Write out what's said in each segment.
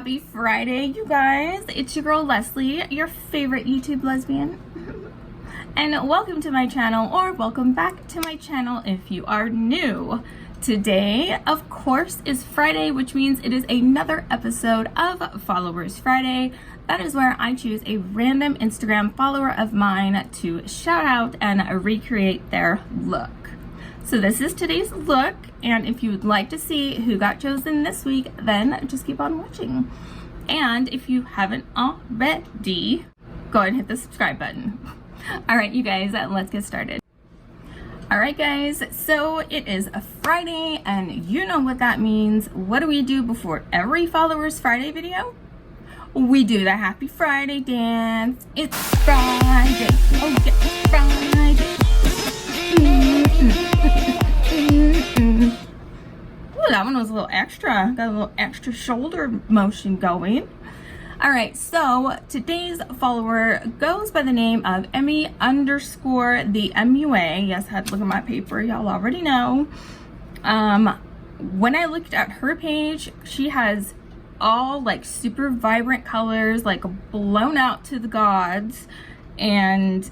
Happy Friday, you guys. It's your girl Leslie, your favorite YouTube lesbian. And welcome to my channel, or welcome back to my channel if you are new. Today, of course, is Friday, which means it is another episode of Followers Friday. That is where I choose a random Instagram follower of mine to shout out and recreate their look. So this is today's look, and if you would like to see who got chosen this week, then just keep on watching. And if you haven't already, go ahead and hit the subscribe button. All right, you guys, let's get started. All right, guys, so it is a Friday, and you know what that means. What do we do before every Followers Friday video? We do the Happy Friday dance. It's Friday. Oh, yeah, it's Friday. Ooh, that one was a little extra. Got a little extra shoulder motion going. All right, so today's follower goes by the name of Emmy_the MUA. Yes, I had to look at my paper. Y'all already know. When I looked at her page, she has all like super vibrant colors, like blown out to the gods, and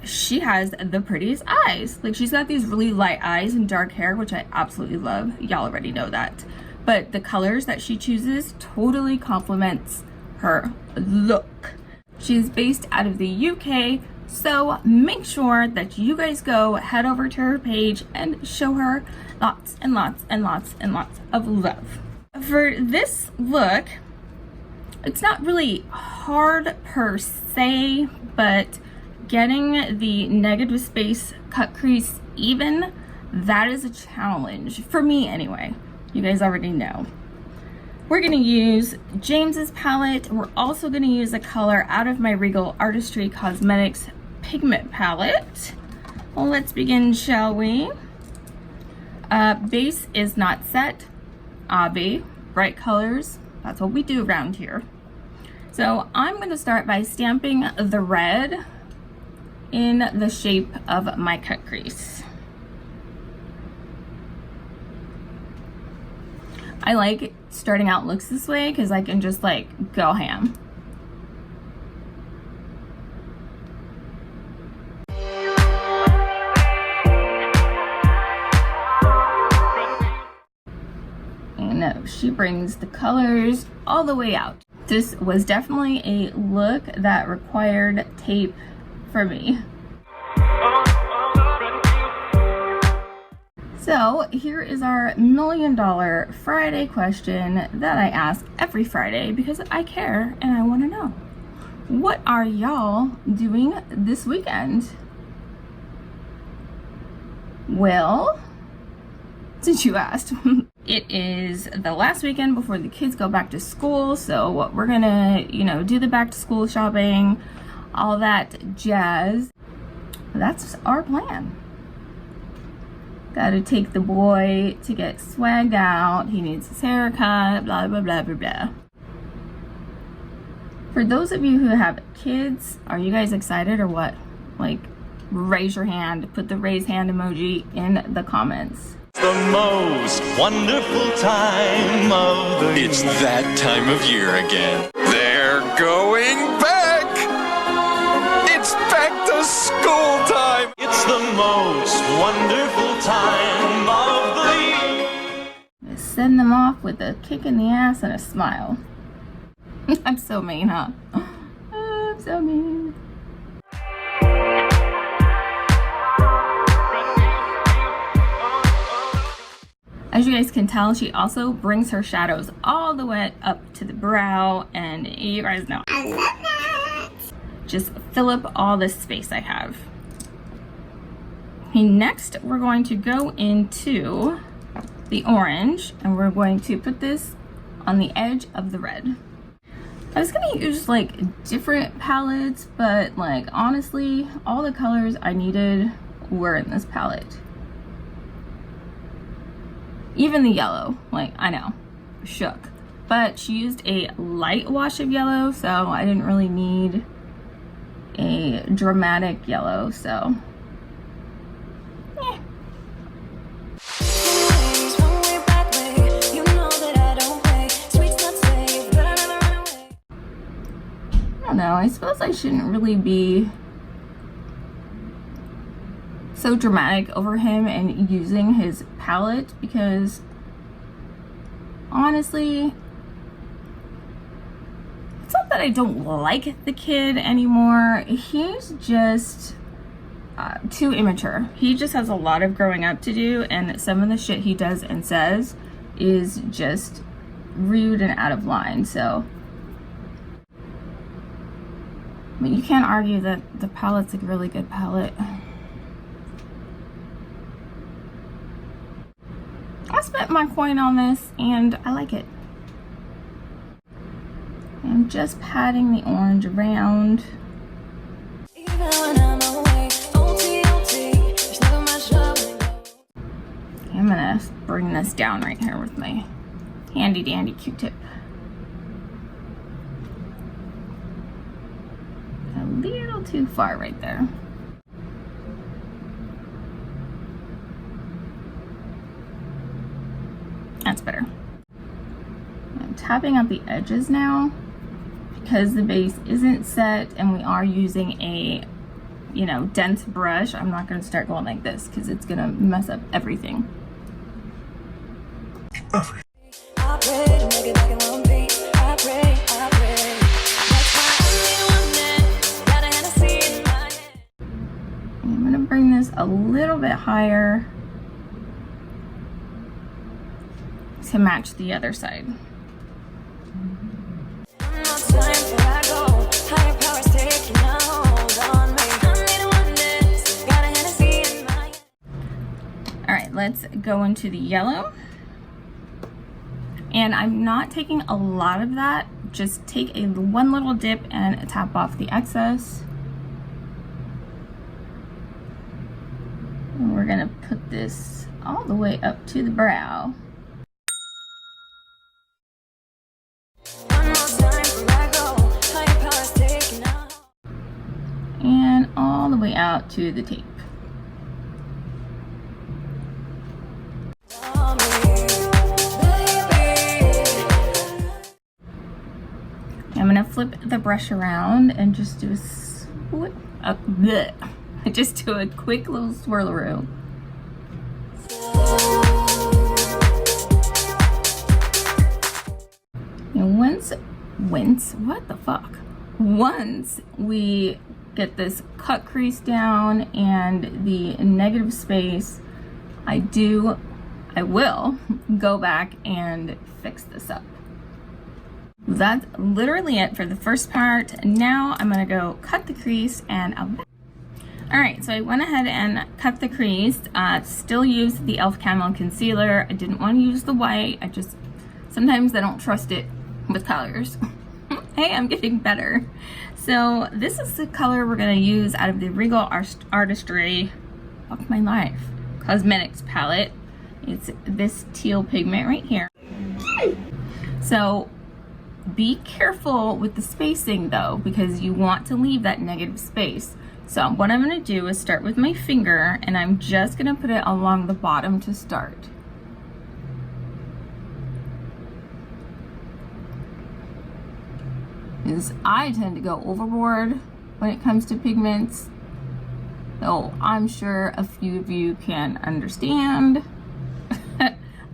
she has the prettiest eyes. Like, she's got these really light eyes and dark hair, which I absolutely love. Y'all already know that. But the colors that she chooses totally complements her look. She's based out of the UK, so make sure that you guys go head over to her page and show her lots and lots and lots and lots of love. For this look, it's not really hard per se, but getting the negative space cut crease even, that is a challenge for me anyway. You guys already know. We're gonna use James's palette. We're also gonna use a color out of my Regal Artistry Cosmetics pigment palette. Well, let's begin, shall we? Base is not set. Obvi, bright colors, that's what we do around here. So I'm gonna start by stamping the red in the shape of my cut crease. I like starting out looks this way because I can just like go ham. And she brings the colors all the way out. This was definitely a look that required tape for me. So here is our $1 million Friday question that I ask every Friday because I care and I want to know. What are y'all doing this weekend? Well, since you asked, it is the last weekend before the kids go back to school, so we're gonna, do the back to school shopping, all that jazz. That's our plan. Gotta take the boy to get swagged out. He needs his haircut, blah, blah, blah, blah, blah. For those of you who have kids, are you guys excited or what? Like, raise your hand, put the raise hand emoji in the comments. The most wonderful time of the year. It's that time of year again. They're going back. It's back to school time. It's the most wonderful time of the year. Send them off with a kick in the ass and a smile. I'm so mean, huh? I'm so mean. As you guys can tell, she also brings her shadows all the way up to the brow, and you guys know I love that. Just fill up all this space I have. Okay, next we're going to go into the orange, and we're going to put this on the edge of the red. I was gonna use like different palettes, but like honestly, all the colors I needed were in this palette. Even the yellow, like, I know, shook. But she used a light wash of yellow, so I didn't really need a dramatic yellow, so. I suppose I shouldn't really be so dramatic over him and using his palette, because honestly, it's not that I don't like the kid anymore. He's just too immature. He just has a lot of growing up to do, and some of the shit he does and says is just rude and out of line. So, I mean, you can't argue that the palette's a really good palette. I spent my coin on this and I like it. I'm just patting the orange around. I'm gonna bring this down right here with my handy dandy Q-tip. A little too far right there. That's better. I'm tapping out the edges now because the base isn't set and we are using a, you know, dense brush. I'm not going to start going like this because it's going to mess up everything. I'm going to bring this a little bit higher to match the other side. All right, let's go into the yellow. And I'm not taking a lot of that. Just take one little dip and tap off the excess. And we're gonna put this all the way up to the brow. And all the way out to the tape. I'm gonna flip the brush around and just do just do a quick little swirlaroo. And once we get this cut crease down and the negative space, I will go back and fix this up. That's literally it for the first part. Now I'm gonna go cut the crease and all right, so I went ahead and cut the crease. Still use the e.l.f. Camo Concealer. I didn't want to use the white. Sometimes I don't trust it with colors. Hey, I'm getting better. So this is the color we're gonna use out of the Regal Artistry, fuck my life, Cosmetics palette. It's this teal pigment right here. So be careful with the spacing though, because you want to leave that negative space. So what I'm gonna do is start with my finger and I'm just gonna put it along the bottom to start. Because I tend to go overboard when it comes to pigments. So I'm sure a few of you can understand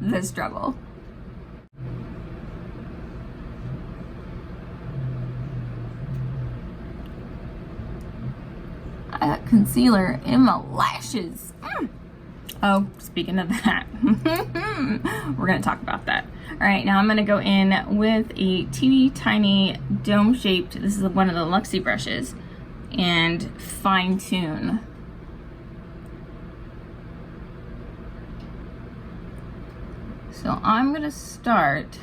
the struggle. I got concealer in my lashes. Oh, speaking of that, we're gonna talk about that. All right, now I'm gonna go in with a teeny tiny dome shaped, this is one of the Luxie brushes, and fine tune. So I'm gonna start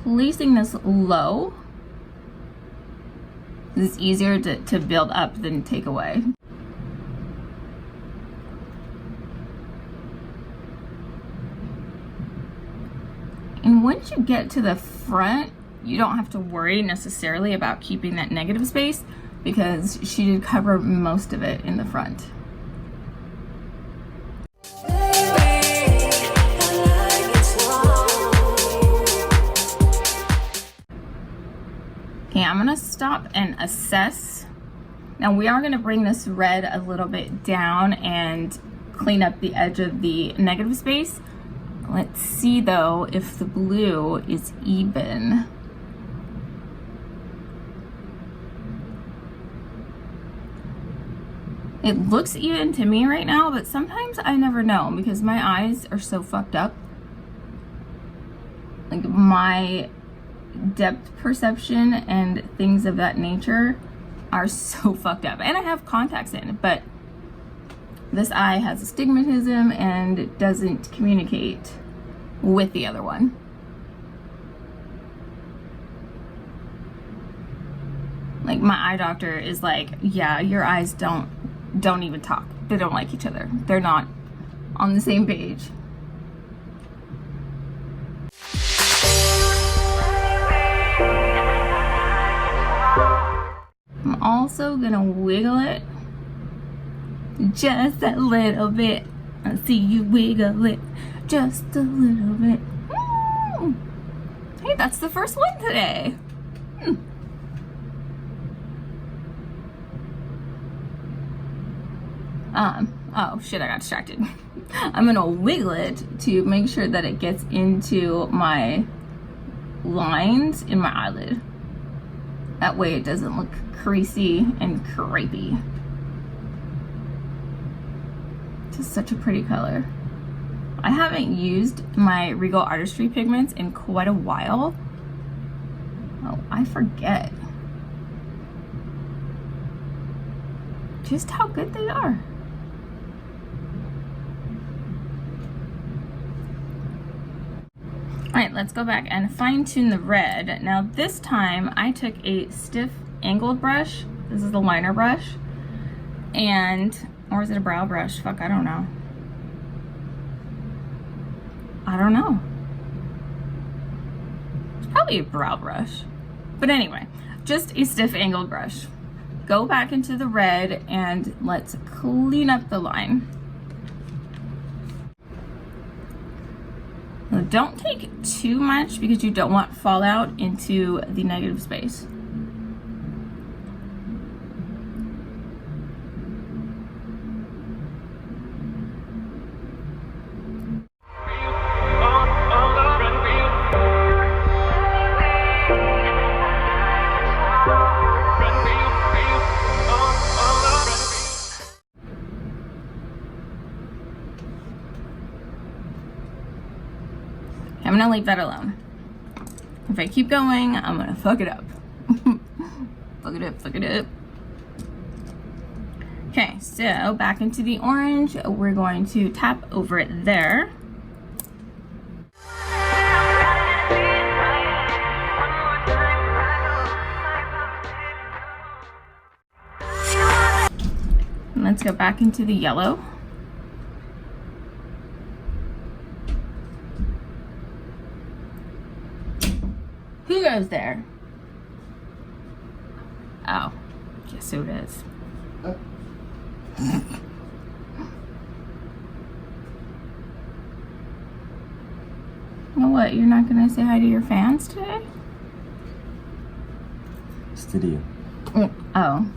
placing this low. It's easier to build up than take away. And once you get to the front, you don't have to worry necessarily about keeping that negative space because she did cover most of it in the front. Okay, I'm gonna stop and assess. Now we are gonna bring this red a little bit down and clean up the edge of the negative space. Let's see though if the blue is even. It looks even to me right now, but sometimes I never know because my eyes are so fucked up. Like my depth perception and things of that nature are so fucked up. And I have contacts in, but this eye has astigmatism and it doesn't communicate with the other one. Like my eye doctor is like, yeah, your eyes don't even talk. They don't like each other. They're not on the same page. I'm also gonna wiggle it just a little bit. I see you wiggle it just a little bit. Hey, that's the first one today. Oh shit, I got distracted. I'm gonna wiggle it to make sure that it gets into my lines in my eyelid. That way it doesn't look creasy and crepey. Just such a pretty color. I haven't used my Regal Artistry pigments in quite a while. Oh, I forget just how good they are. All right, let's go back and fine tune the red. Now this time I took a stiff angled brush. This is the liner brush. Or is it a brow brush? Fuck, I don't know. It's probably a brow brush. But anyway, just a stiff angled brush. Go back into the red and let's clean up the line. Now, don't take too much because you don't want fallout into the negative space. I'm gonna leave that alone. If I keep going, I'm gonna fuck it up. Fuck it up. Okay, so back into the orange. We're going to tap over it there. And let's go back into the yellow. Who goes there? Oh, guess who it is. Well, what, you're not gonna say hi to your fans today? Studio. Oh,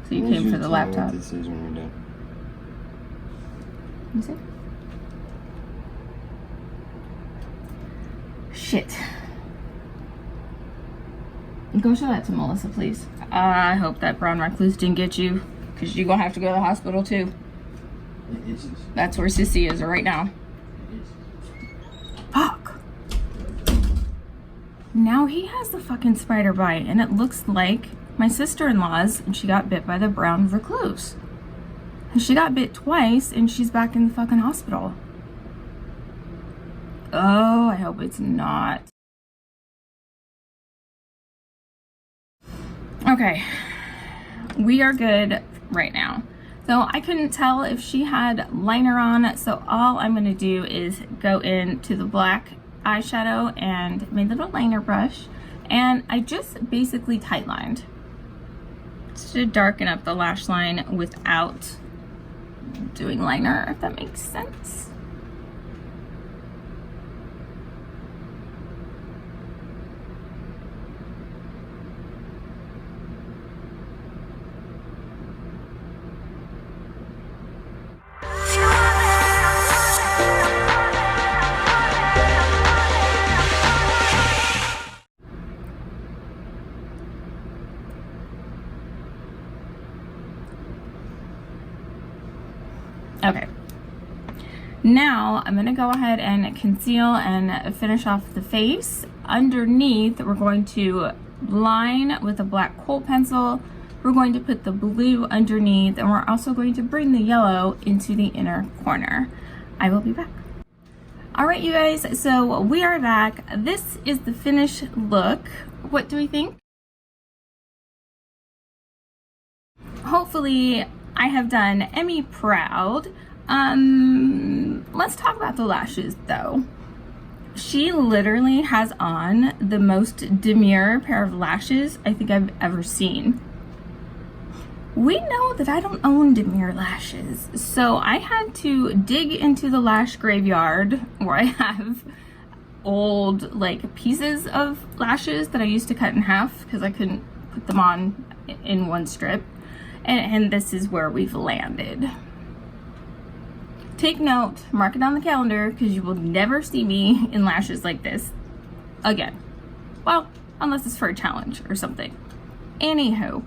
so you came for the laptop. This is when you're done. You see? Shit. Go show that to Melissa, please. I hope that brown recluse didn't get you, because you're gonna have to go to the hospital too. That's where Sissy is right now. Fuck. Now he has the fucking spider bite, and it looks like my sister-in-law's, and she got bit by the brown recluse. And she got bit twice, and she's back in the fucking hospital. Oh, I hope it's not. Okay, we are good right now. So I couldn't tell if she had liner on, so all I'm gonna do is go into the black eyeshadow and my little liner brush, and I just basically tight lined to darken up the lash line without doing liner, if that makes sense. Now I'm gonna go ahead and conceal and finish off the face. Underneath, we're going to line with a black kohl pencil. We're going to put the blue underneath, and we're also going to bring the yellow into the inner corner. I will be back. All right, you guys, so we are back. This is the finished look. What do we think? Hopefully I have done Emmy proud. Let's talk about the lashes though. She literally has on the most demure pair of lashes I think I've ever seen. We know that I don't own demure lashes, so I had to dig into the lash graveyard where I have old like pieces of lashes that I used to cut in half because I couldn't put them on in one strip, and this is where we've landed. Take note, mark it on the calendar, because you will never see me in lashes like this again. Well, unless it's for a challenge or something. Anywho,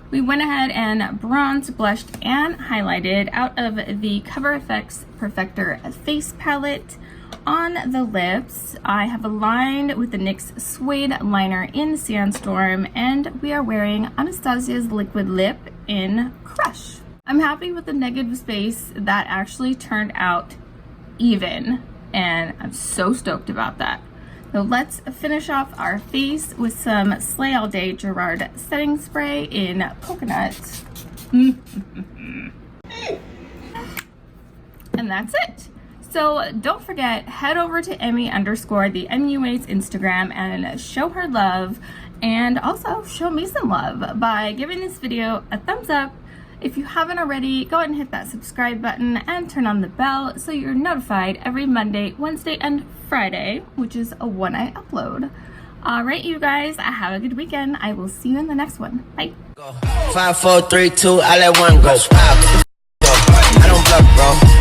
we went ahead and bronzed, blushed, and highlighted out of the Cover FX Perfector face palette. On the lips, I have aligned with the NYX Suede Liner in Sandstorm, and we are wearing Anastasia's Liquid Lip in Crush. I'm happy with the negative space. That actually turned out even, and I'm so stoked about that. So let's finish off our face with some Slay All Day Gerard setting spray in Coconut. And that's it. So don't forget, head over to Emmy _ the MUA's Instagram and show her love, and also show me some love by giving this video a thumbs up. If you haven't already, go ahead and hit that subscribe button and turn on the bell so you're notified every Monday, Wednesday, and Friday, which is when I upload. All right, you guys, have a good weekend. I will see you in the next one. Bye. 5, 4, 3, 2, I let one go. I don't bluff, bro.